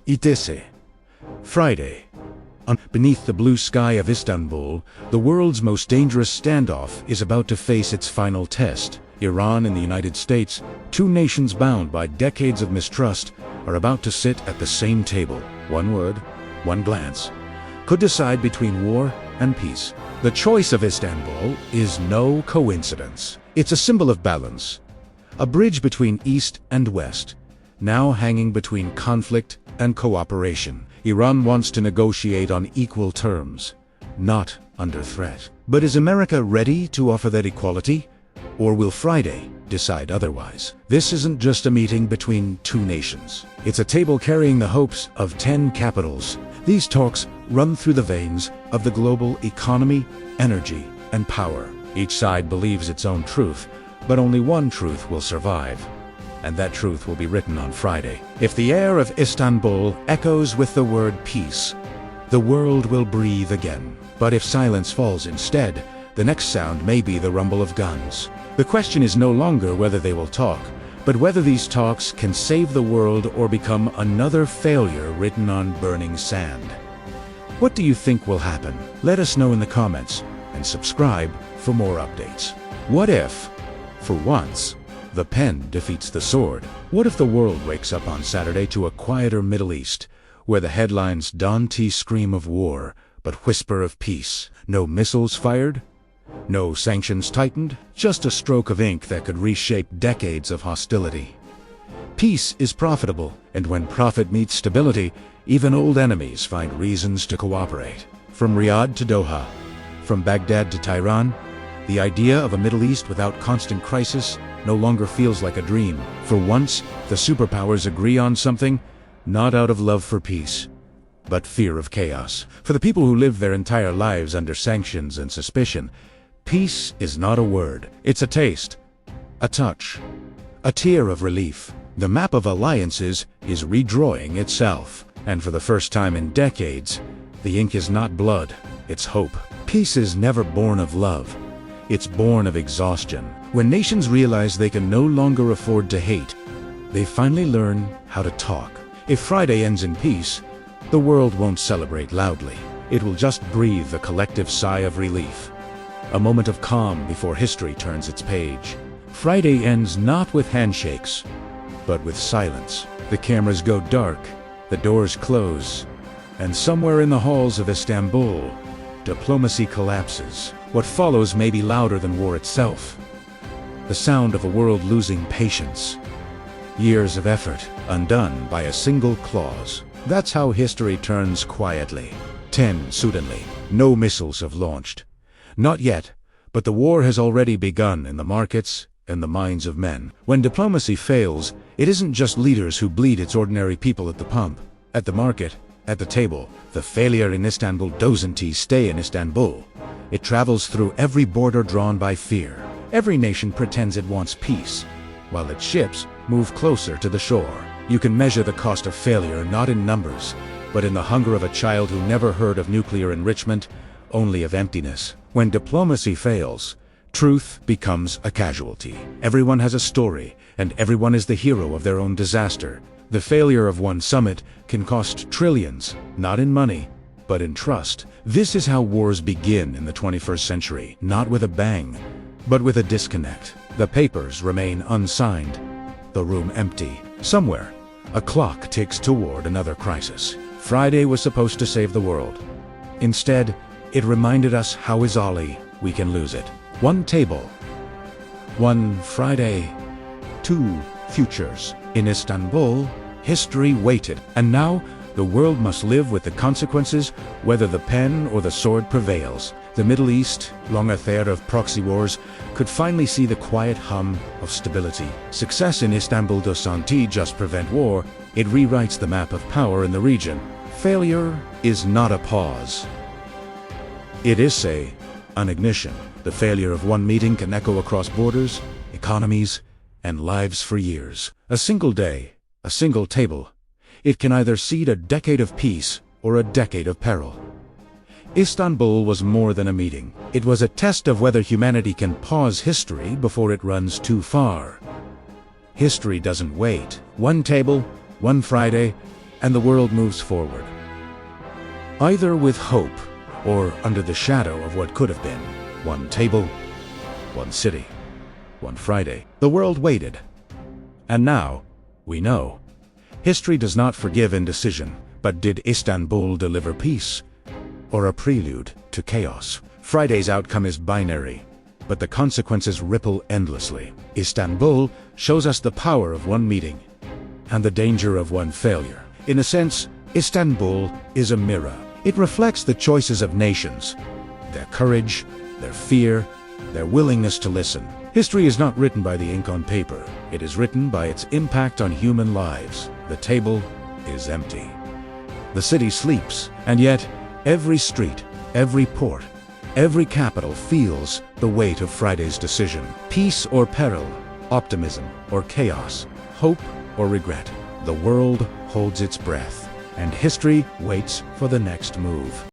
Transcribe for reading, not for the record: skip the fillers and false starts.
İtese. Friday. Beneath the blue sky of Istanbul, the world's most dangerous standoff is about to face its final test. Iran and the United States, two nations bound by decades of mistrust, are about to sit at the same table. One word, one glance, could decide between war and peace. The choice of Istanbul is no coincidence. It's a symbol of balance, a bridge between East and West, now hanging between conflict and cooperation. Iran wants to negotiate on equal terms, not under threat. But is America ready to offer that equality? Or will Friday decide otherwise? This isn't just a meeting between two nations. It's a table carrying the hopes of 10 capitals. These talks run through the veins of the global economy, energy, and power. Each side believes its own truth, but only one truth will survive. And that truth will be written on Friday. If the air of Istanbul echoes with the word peace, the world will breathe again. But if silence falls instead, the next sound may be the rumble of guns. The question is no longer whether they will talk, but whether these talks can save the world or become another failure written on burning sand. What do you think will happen? Let us know in the comments, and subscribe for more updates. What if, for once, the pen defeats the sword? What if the world wakes up on Saturday to a quieter Middle East, where the headlines don't scream of war, but whisper of peace? No missiles fired? No sanctions tightened? Just a stroke of ink that could reshape decades of hostility. Peace is profitable, and when profit meets stability, even old enemies find reasons to cooperate. From Riyadh to Doha, from Baghdad to Tehran, the idea of a Middle East without constant crisis no longer feels like a dream. For once, the superpowers agree on something, not out of love for peace, but fear of chaos. For the people who live their entire lives under sanctions and suspicion, peace is not a word. It's a taste, a touch, a tear of relief. The map of alliances is redrawing itself, and for the first time in decades, the ink is not blood, it's hope. Peace is never born of love. It's born of exhaustion. When nations realize they can no longer afford to hate, they finally learn how to talk. If Friday ends in peace, the world won't celebrate loudly. It will just breathe a collective sigh of relief. A moment of calm before history turns its page. Friday ends not with handshakes, but with silence. The cameras go dark, the doors close, and somewhere in the halls of Istanbul, diplomacy collapses. What follows may be louder than war itself. The sound of a world losing patience. Years of effort undone by a single clause. That's how history turns quietly. 10 suddenly. No missiles have launched. Not yet, but the war has already begun in the markets and the minds of men. When diplomacy fails, it isn't just leaders who bleed, it's ordinary people at the pump, at the market, at the table. The failure in Istanbul doesn't stay in Istanbul. It travels through every border drawn by fear. Every nation pretends it wants peace, while its ships move closer to the shore. You can measure the cost of failure not in numbers, but in the hunger of a child who never heard of nuclear enrichment, only of emptiness. When diplomacy fails, truth becomes a casualty. Everyone has a story, and everyone is the hero of their own disaster. The failure of one summit can cost trillions, not in money, but in trust. This is how wars begin in the 21st century, not with a bang, but with a disconnect. The papers remain unsigned, the room empty. Somewhere, a clock ticks toward another crisis. Friday was supposed to save the world. Instead, it reminded us how easily we can lose it. One table, one Friday, two futures. In Istanbul, history waited, and now the world must live with the consequences, whether the pen or the sword prevails. The Middle East, long affair of proxy wars, could finally see the quiet hum of stability. Success in Istanbul doesn't just prevent war, it rewrites the map of power in the region. Failure is not a pause. It is an ignition. The failure of one meeting can echo across borders, economies, and lives for years. A single day, a single table. It can either seed a decade of peace or a decade of peril. Istanbul was more than a meeting. It was a test of whether humanity can pause history before it runs too far. History doesn't wait. One table, one Friday, and the world moves forward. Either with hope, or under the shadow of what could have been. One table, one city, one Friday. The world waited. And now, we know. History does not forgive indecision, but did Istanbul deliver peace? Or a prelude to chaos? Friday's outcome is binary, but the consequences ripple endlessly. Istanbul shows us the power of one meeting, and the danger of one failure. In a sense, Istanbul is a mirror. It reflects the choices of nations, their courage, their fear, their willingness to listen. History is not written by the ink on paper. It is written by its impact on human lives. The table is empty. The city sleeps, and yet every street, every port, every capital feels the weight of Friday's decision. Peace or peril, optimism or chaos, hope or regret. The world holds its breath, and history waits for the next move.